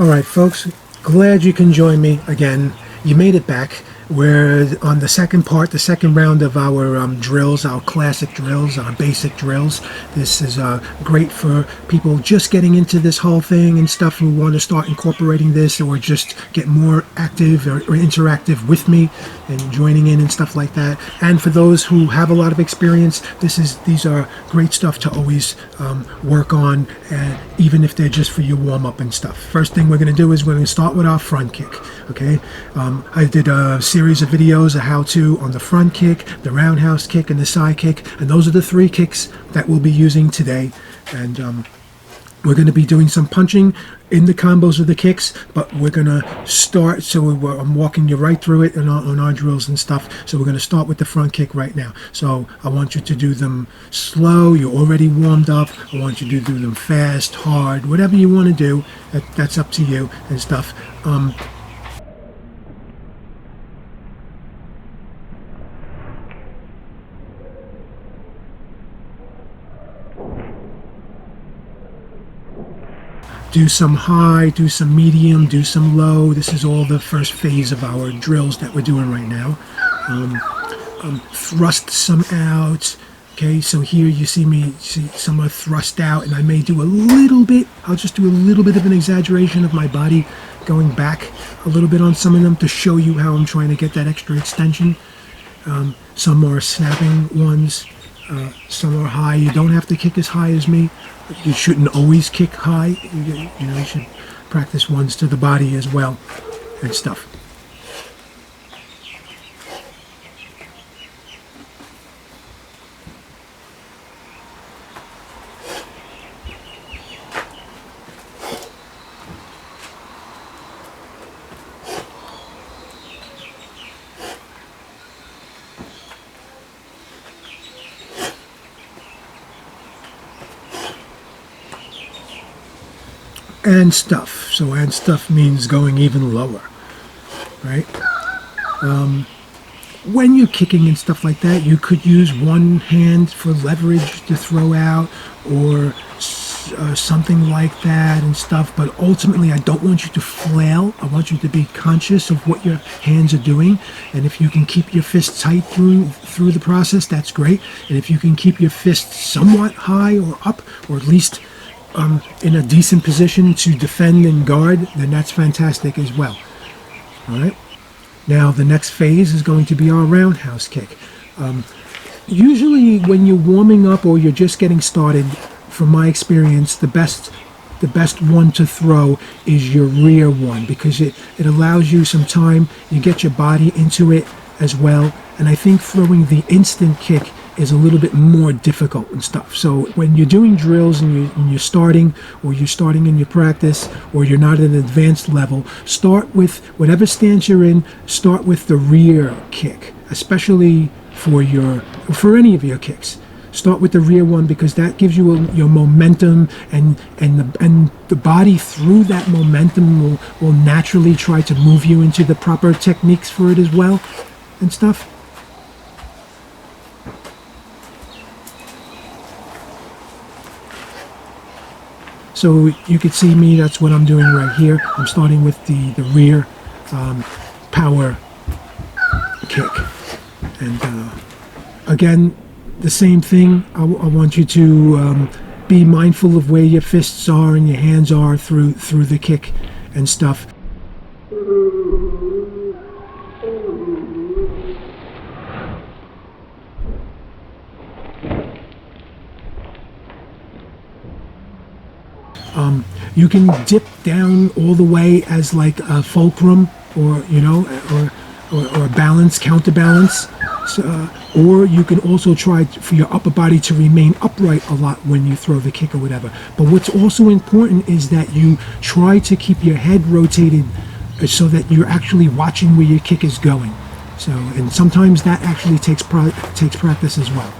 Alright folks, glad you can join me again. You made it back. We're on the second part, the second round of our drills, our classic drills, our basic drills. This is great for people just getting into this whole thing and stuff who want to start incorporating this or just get more active or interactive with me and joining in and stuff like that. And for those who have a lot of experience, these are great stuff to always work on, even if they're just for your warm-up and stuff. First thing we're going to do is we're going to start with our front kick. Okay, I did a series of videos of how-to on the front kick, the roundhouse kick, and the side kick, and those are the three kicks that we'll be using today. And we're going to be doing some punching in the combos of the kicks, but we're going to start, so I'm walking you right through it on our drills and stuff. So we're going to start with the front kick right now. So I want you to do them slow. You're already warmed up. I want you to do them fast, hard, whatever you want to do. That's up to you and stuff. Do some high, do some medium, do some low. This is all the first phase of our drills that we're doing right now. Thrust some out. Okay, so here you see some are thrust out, and I may do a little bit, I'll just do a little bit of an exaggeration of my body going back a little bit on some of them to show you how I'm trying to get that extra extension. Some are snapping ones. Some are high. You don't have to kick as high as me. You shouldn't always kick high. You should practice ones to the body as well and stuff. And stuff. So and stuff means going even lower, right? When you're kicking and stuff like that, you could use one hand for leverage to throw out or something like that and stuff. But ultimately, I don't want you to flail. I want you to be conscious of what your hands are doing. And if you can keep your fists tight through the process, that's great. And if you can keep your fists somewhat high or up, or at least in a decent position to defend and guard, then that's fantastic as well. All right. Now the next phase is going to be our roundhouse kick. Usually when you're warming up or you're just getting started, from my experience, the best one to throw is your rear one, because it allows you some time. You get your body into it as well. And I think throwing the instant kick is a little bit more difficult and stuff. So when you're doing drills and you're starting, or you're starting in your practice, or you're not at an advanced level, start with whatever stance you're in. Start with the rear kick, especially for any of your kicks. Start with the rear one, because that gives you your momentum, and the body through that momentum will naturally try to move you into the proper techniques for it as well and stuff. So you can see me, that's what I'm doing right here. I'm starting with the rear power kick. And again, the same thing. I want you to be mindful of where your fists are and your hands are through the kick and stuff. You can dip down all the way as like a fulcrum, or or a balance, counterbalance. So, or you can also try for your upper body to remain upright a lot when you throw the kick or whatever. But what's also important is that you try to keep your head rotated so that you're actually watching where your kick is going. So, and sometimes that actually takes practice as well.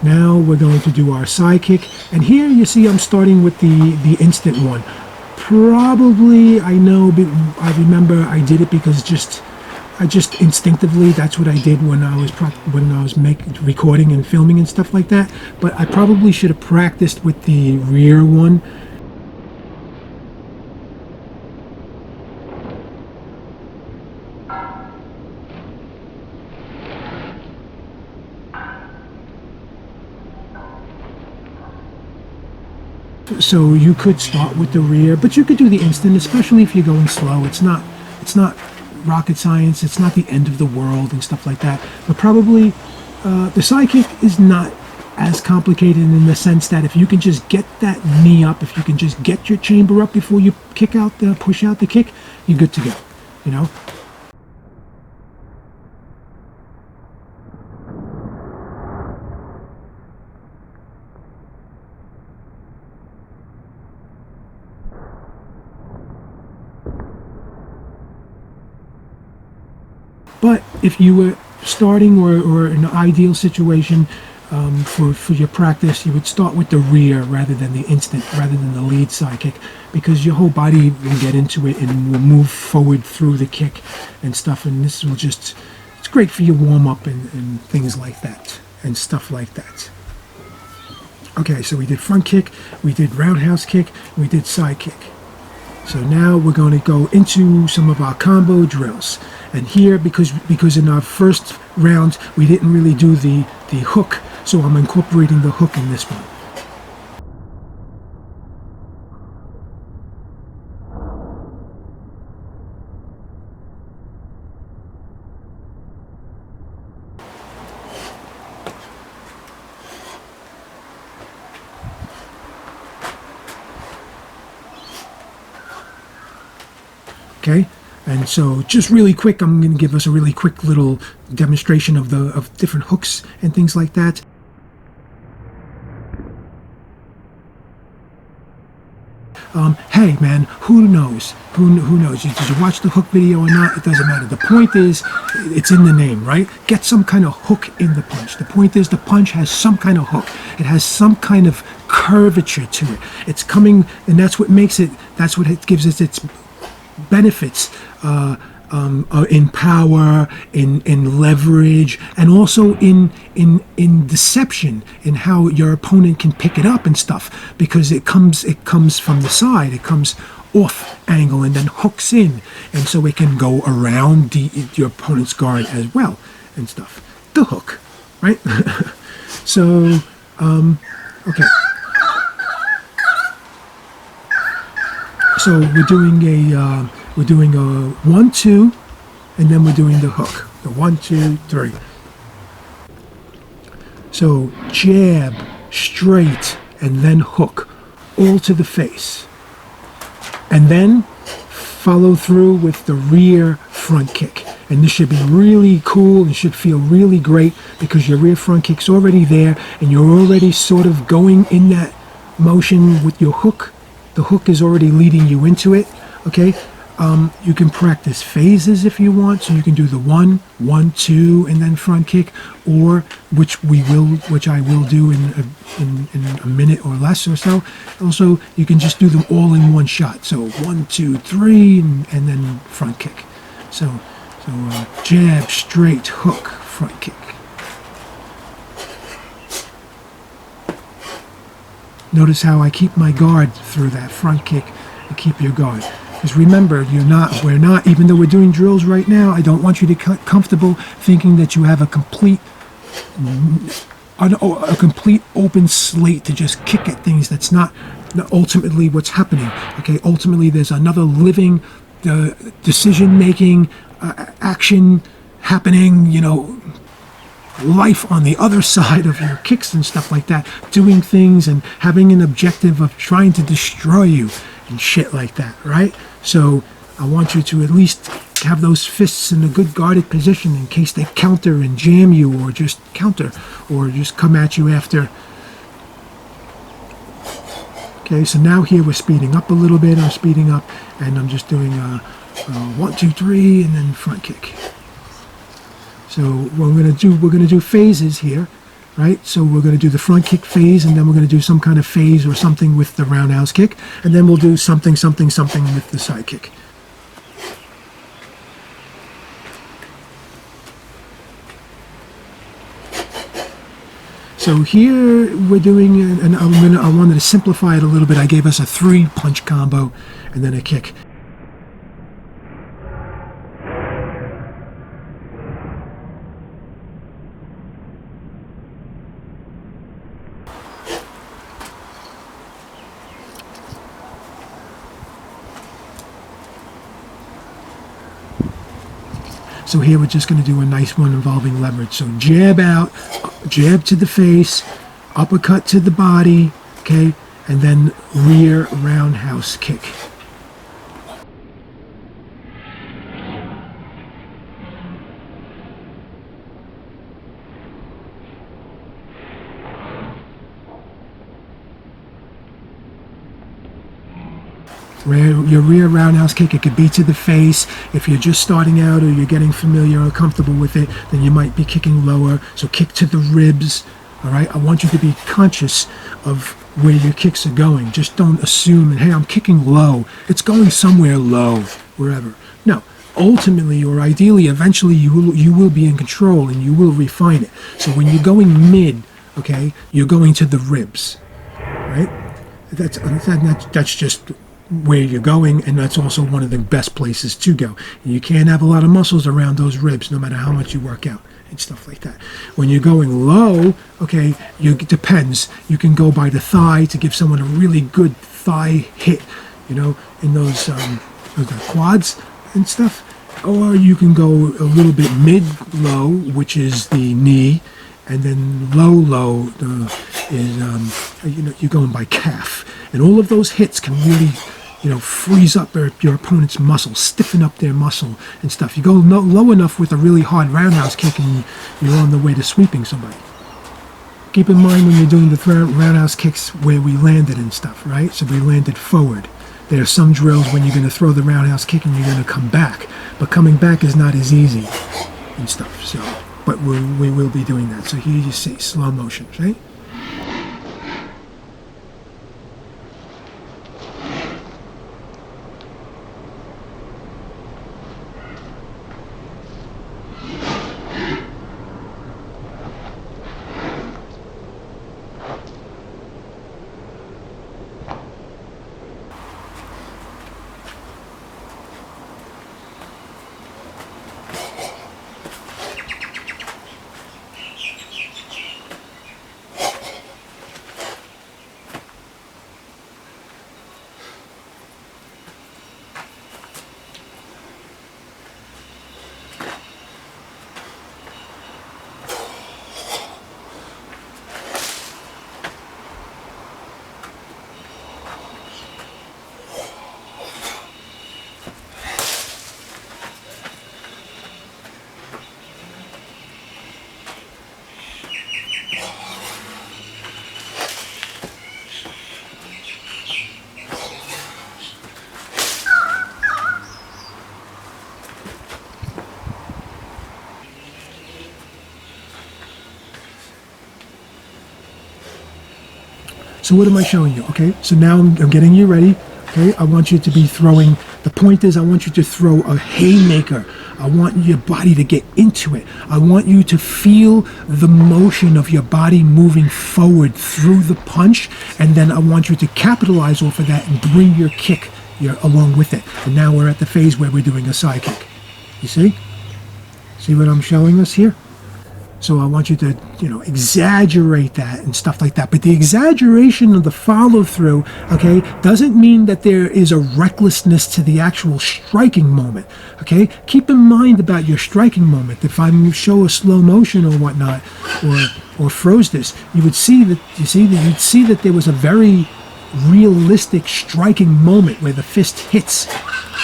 Now we're going to do our Sidekick, and here you see I'm starting with the instant one. Probably, I know, but I remember I did it because I just instinctively, that's what I did when I was recording and filming and stuff like that. But I probably should have practiced with the rear one. So you could start with the rear, but you could do the instant, especially if you're going slow. It's not rocket science. It's not the end of the world and stuff like that. But probably the Sidekick is not as complicated in the sense that if you can just get that knee up, if you can just get your chamber up before you push out the kick, you're good to go. You know. But if you were starting or in an ideal situation for your practice, you would start with the rear rather than the instant, rather than the lead Sidekick, because your whole body will get into it and will move forward through the kick and stuff. And this will just, it's great for your warm up and things like that and stuff like that. Okay, so we did front kick, we did roundhouse kick, we did Sidekick. So now we're going to go into some of our combo drills. And here, because in our first round we didn't really do the hook, so I'm incorporating the hook in this one. Okay, and so just really quick, I'm going to give us a really quick little demonstration of different hooks and things like that. Hey man, who knows? Who knows? Did you watch the hook video or not? It doesn't matter. The point is, it's in the name, right? Get some kind of hook in the punch. The point is, the punch has some kind of hook. It has some kind of curvature to it. It's coming, and that's what makes it. That's what it gives us its benefits in power, in leverage, and also in deception, in how your opponent can pick it up and stuff, because it comes from the side, it comes off angle and then hooks in, and so it can go around your opponent's guard as well and stuff. The hook, right? So okay. So we're doing a 1-2, and then we're doing the hook. The 1-2-3. So jab, straight, and then hook, all to the face, and then follow through with the rear front kick. And this should be really cool and should feel really great because your rear front kick's already there, and you're already sort of going in that motion with your hook. The hook is already leading you into it, okay? You can practice phases if you want, so you can do the 1-1-2 and then front kick, or which I will do in a minute or less or so. Also, you can just do them all in one shot. So 1-2-3 and then front kick. So jab, straight, hook, front kick. Notice how I keep my guard through that front kick and keep your guard. Because remember, we're not, even though we're doing drills right now, I don't want you to get comfortable thinking that you have a complete open slate to just kick at things. That's not ultimately what's happening. Okay, ultimately there's another living decision-making action happening, life on the other side of your kicks and stuff like that, doing things and having an objective of trying to destroy you and shit like that, right? So I want you to at least have those fists in a good guarded position in case they counter and jam you, or just counter, or just come at you after. Okay, so now here we're speeding up a little bit. I'm speeding up, and I'm just doing 1-2-3 and then front kick. So what we're gonna do phases here. right? So we're going to do the front kick phase, and then we're going to do some kind of phase or something with the roundhouse kick, and then we'll do something with the side kick. So here we're doing, and I wanted to simplify it a little bit. I gave us a 3-punch combo and then a kick. So here we're just going to do a nice one involving leverage. So jab out, jab to the face, uppercut to the body, okay, and then rear roundhouse kick. Your rear roundhouse kick, it could be to the face. If you're just starting out or you're getting familiar or comfortable with it, then you might be kicking lower. So kick to the ribs, all right? I want you to be conscious of where your kicks are going. Just don't assume, hey, I'm kicking low. It's going somewhere low, wherever. No, ultimately or ideally, eventually you will be in control and you will refine it. So when you're going mid, okay, you're going to the ribs, right? That's just where you're going, and that's also one of the best places to go. You can't have a lot of muscles around those ribs no matter how much you work out and stuff like that. When you're going low, okay, it depends. You can go by the thigh to give someone a really good thigh hit, you know, in those quads and stuff, or you can go a little bit mid-low, which is the knee, and then low is you're going by calf, and all of those hits can really freeze up your opponent's muscle, stiffen up their muscle and stuff. You go low enough with a really hard roundhouse kick and you're on the way to sweeping somebody. Keep in mind when you're doing the roundhouse kicks where we landed and stuff, right? So we landed forward. There are some drills when you're going to throw the roundhouse kick and you're going to come back, but coming back is not as easy and stuff. So, but we will be doing that. So here you see slow motion, right? So what am I showing you? Okay, so now I'm getting you ready. Okay, I want you to be throwing, the point is I want you to throw a haymaker. I want your body to get into it. I want you to feel the motion of your body moving forward through the punch, and then I want you to capitalize off of that and bring your kick along with it. And now we're at the phase where we're doing a side kick. You see? See what I'm showing us here? So I want you to, exaggerate that and stuff like that. But the exaggeration of the follow-through, okay, doesn't mean that there is a recklessness to the actual striking moment, okay? Keep in mind about your striking moment. If I show a slow motion or whatnot, or froze this, you'd see that there was a very realistic striking moment where the fist hits,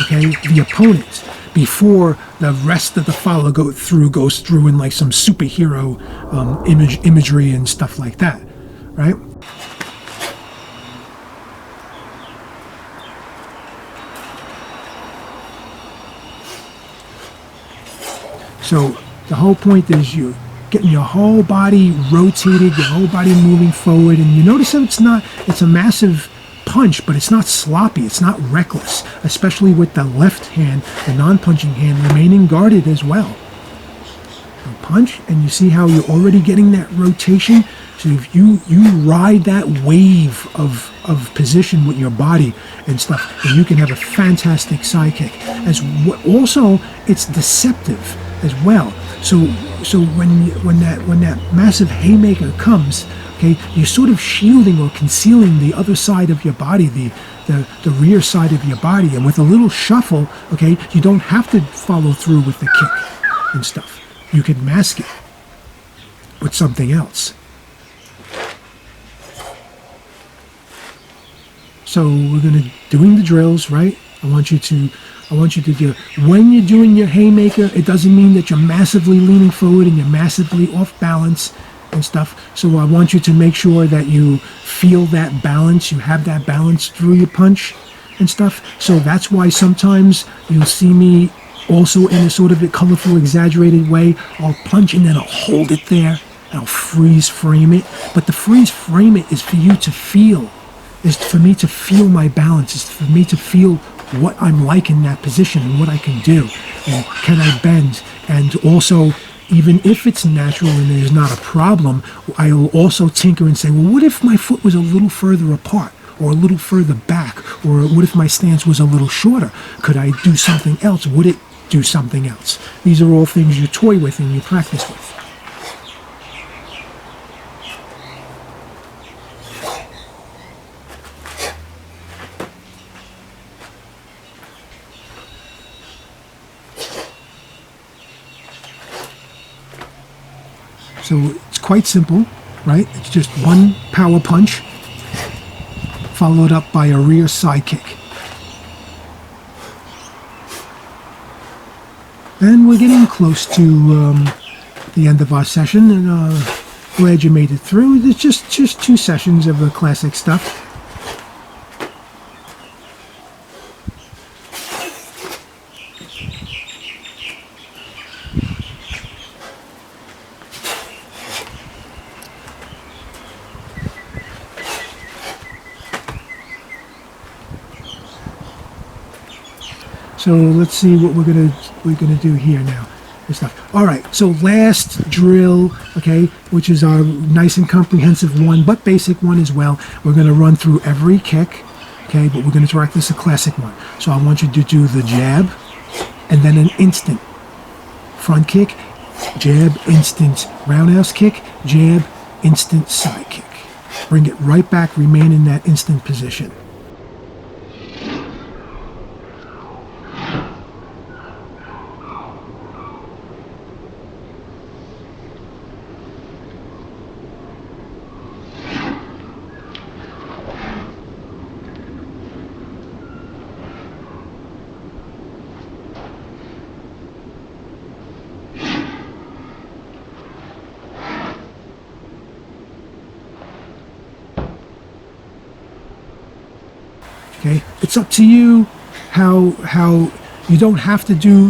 okay, the opponent, before the rest of the follow goes through in like some superhero imagery and stuff like that, right? So the whole point is you getting your whole body rotated, your whole body moving forward. And you notice that it's a massive punch, but it's not sloppy, it's not reckless, especially with the left hand, the non-punching hand, remaining guarded as well. You punch, and you see how you're already getting that rotation. So if you ride that wave of position with your body and stuff, and you can have a fantastic sidekick. Also, it's deceptive as well. So when that massive haymaker comes, okay, you're sort of shielding or concealing the other side of your body, the rear side of your body, and with a little shuffle, okay, you don't have to follow through with the kick and stuff. You can mask it with something else. So we're doing the drills, right? I want you to do, when you're doing your haymaker, it doesn't mean that you're massively leaning forward and you're massively off balance and stuff. So I want you to make sure that you feel that balance, you have that balance through your punch and stuff. So that's why sometimes you'll see me also in a sort of a colorful, exaggerated way. I'll punch and then I'll hold it there and I'll freeze frame it. But the freeze frame it is for you to feel, is for me to feel my balance, is for me to feel what I'm like in that position and what I can do, and can I bend. And also, even if it's natural and there's not a problem, I will also tinker and say, well, what if my foot was a little further apart, or a little further back, or what if my stance was a little shorter? Could I do something else? Would it do something else? These are all things you toy with and you practice with. So it's quite simple, right? It's just one power punch followed up by a rear side kick. And we're getting close to the end of our session, and glad you made it through. It's just 2 sessions of the classic stuff. So let's see what we're gonna do here now. And stuff. All right. So last drill, okay, which is our nice and comprehensive one, but basic one as well. We're gonna run through every kick, okay, but we're gonna practice a classic one. So I want you to do the jab, and then an instant front kick, jab, instant roundhouse kick, jab, instant side kick. Bring it right back. Remain in that instant position. Okay, it's up to you how you don't have to do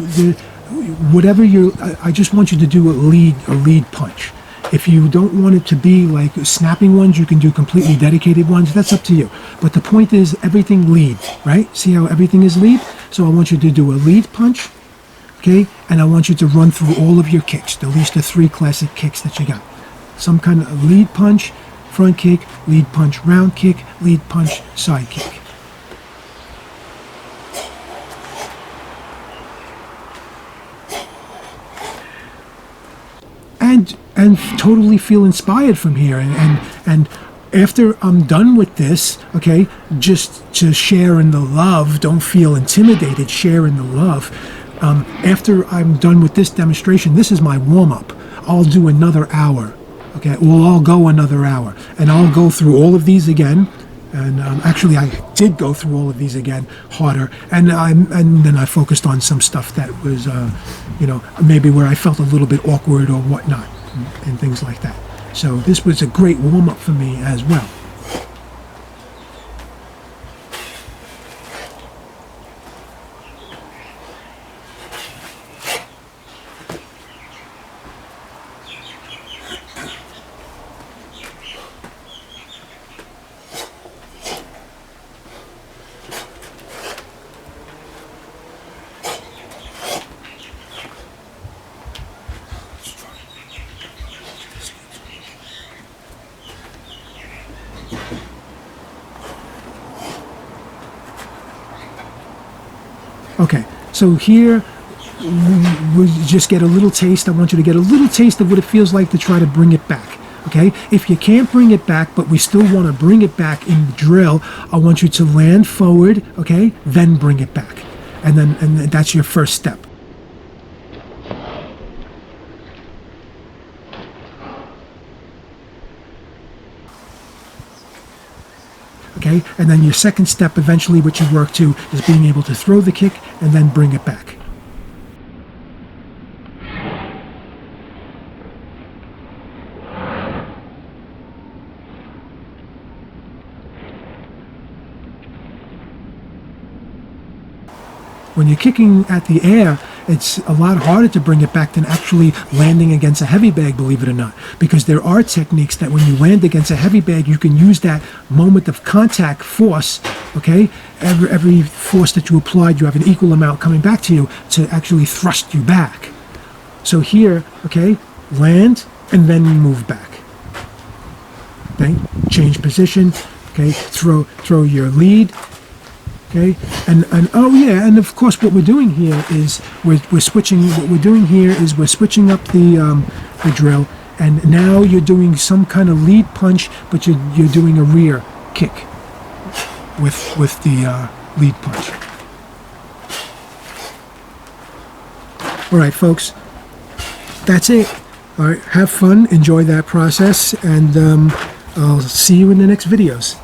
whatever I just want you to do a lead punch. If you don't want it to be like snapping ones, you can do completely dedicated ones. That's up to you. But the point is everything lead, right? See how everything is lead? So I want you to do a lead punch, okay? And I want you to run through all of your kicks, at least the 3 classic kicks that you got. Some kind of lead punch, front kick, lead punch, round kick, lead punch, side kick. And totally feel inspired from here, and after I'm done with this, okay, just to share in the love, don't feel intimidated, share in the love. After I'm done with this demonstration, this is my warm-up. I'll do another hour, okay, well, I'll go another hour, and I'll go through all of these again. And actually, I did go through all of these again harder, and then I focused on some stuff that was, maybe where I felt a little bit awkward or whatnot, and things like that. So this was a great warm-up for me as well. Okay, so here we just get a little taste. I want you to get a little taste of what it feels like to try to bring it back. Okay, if you can't bring it back, but we still want to bring it back in the drill, I want you to land forward, okay, then bring it back. And then that's your first step. Okay, and then your second step eventually, which you work to, is being able to throw the kick and then bring it back. When you're kicking at the air, it's a lot harder to bring it back than actually landing against a heavy bag, believe it or not. Because there are techniques that when you land against a heavy bag, you can use that moment of contact force, okay? Every force that you applied, you have an equal amount coming back to you to actually thrust you back. So here, okay, land and then move back. Okay, change position, okay, throw your lead. Okay, and oh yeah, and of course what we're doing here is we're switching. What we're doing here is we're switching up the drill, and now you're doing some kind of lead punch, but you're doing a rear kick with the lead punch. All right, folks, that's it. All right, have fun, enjoy that process, and I'll see you in the next videos.